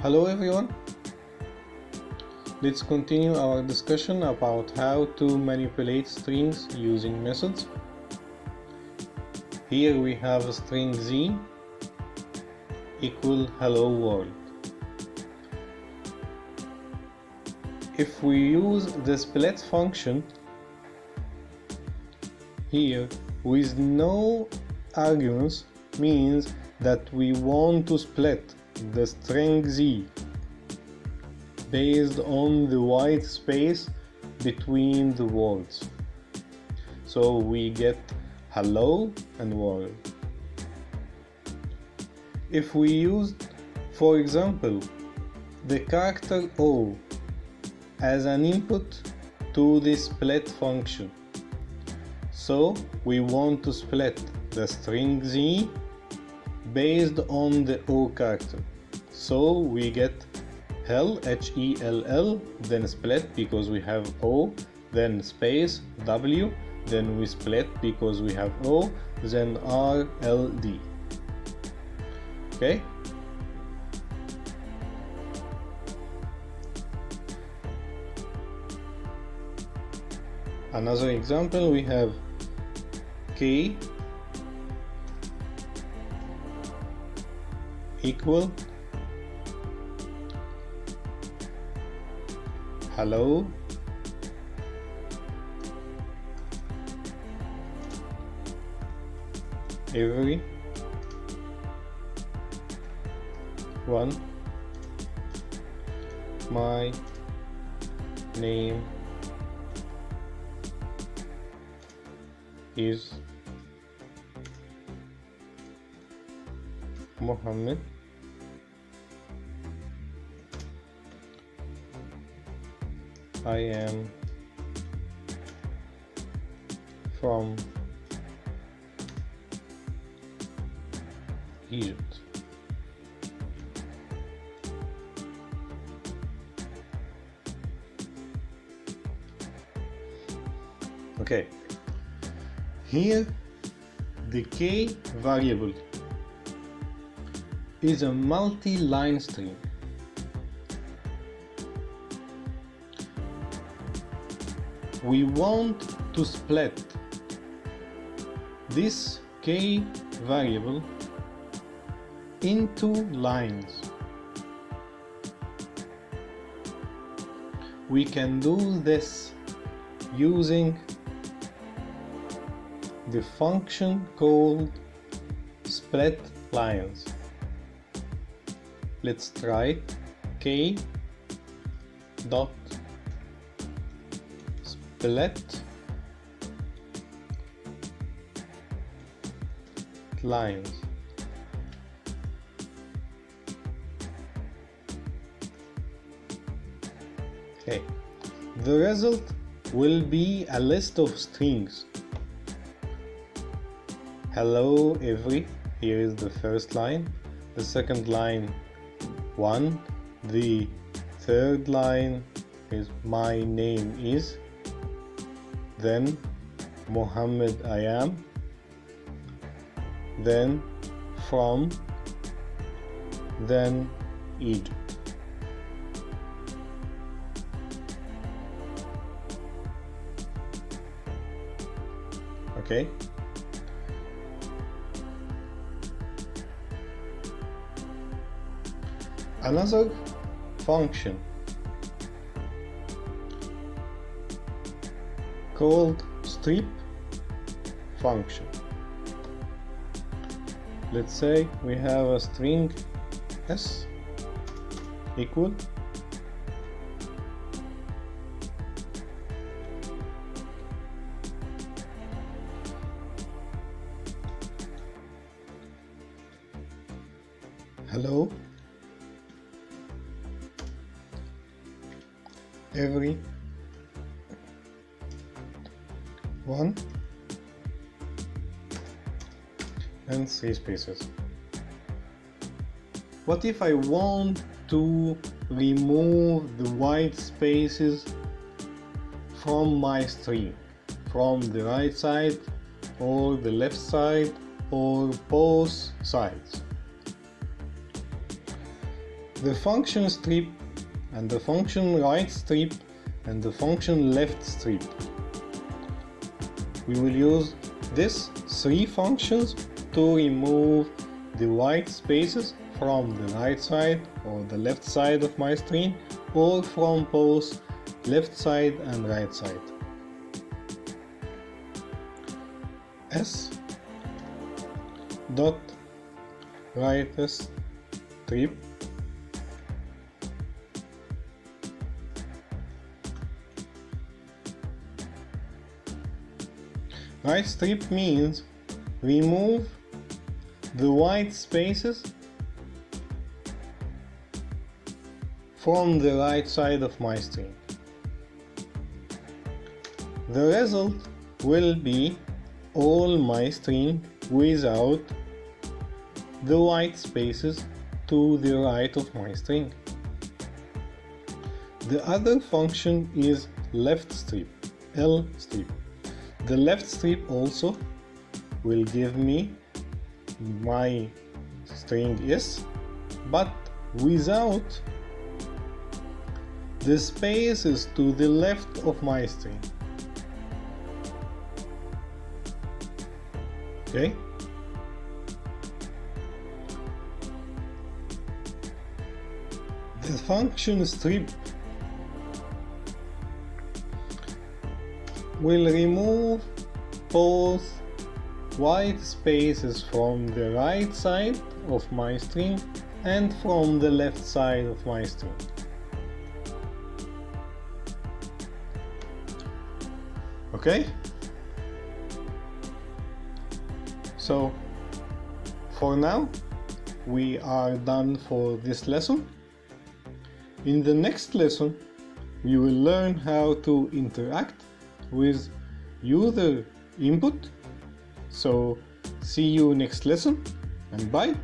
Hello everyone, let's continue our discussion about how to manipulate strings using methods. Here we have a string z equal hello world. If we use the split function here with no arguments, means that we want to split the string z based on the white space between the words. So we get hello and world. If we used, for example, the character O as an input to the split function, so we want to split the string z based on the O character. So we get hell, H-E-L-L, then split because we have O, then space W, then we split because we have O, then R-L-D. Okay? Another example, we have K equal hello every one, my name is Mohammed. I am from Egypt. Okay, here the K variable is a multi-line string. We want to split this K variable into lines. We can do this using the function called split lines. Let's try K dot split lines. Okay, the result will be a list of strings. Hello every, here is the first line, the second line 1, the third line is my name is, then Mohammed I am, then from, then Egypt. Okay, another function called strip function. Let's say we have a string S equal hello every one and 3 spaces. What if I want to remove the white spaces from my string, from the right side or the left side or both sides? the function strip and the function right strip and the function left strip. We will use these three functions to remove the white spaces from the right side or the left side of my screen, or from both left side and right side. S dot rightest strip right strip means remove the white spaces from the right side of my screen. The result will be all my screen without the white spaces to the right of my string. The other function is left strip, L strip. The left strip also will give me my string S, but without the spaces to the left of my string. Okay? The function strip will remove both white spaces from the right side of my string and from the left side of my string. Okay? So for now we are done for this lesson. In the next lesson we will learn how to interact with user input. So see you next lesson, and bye.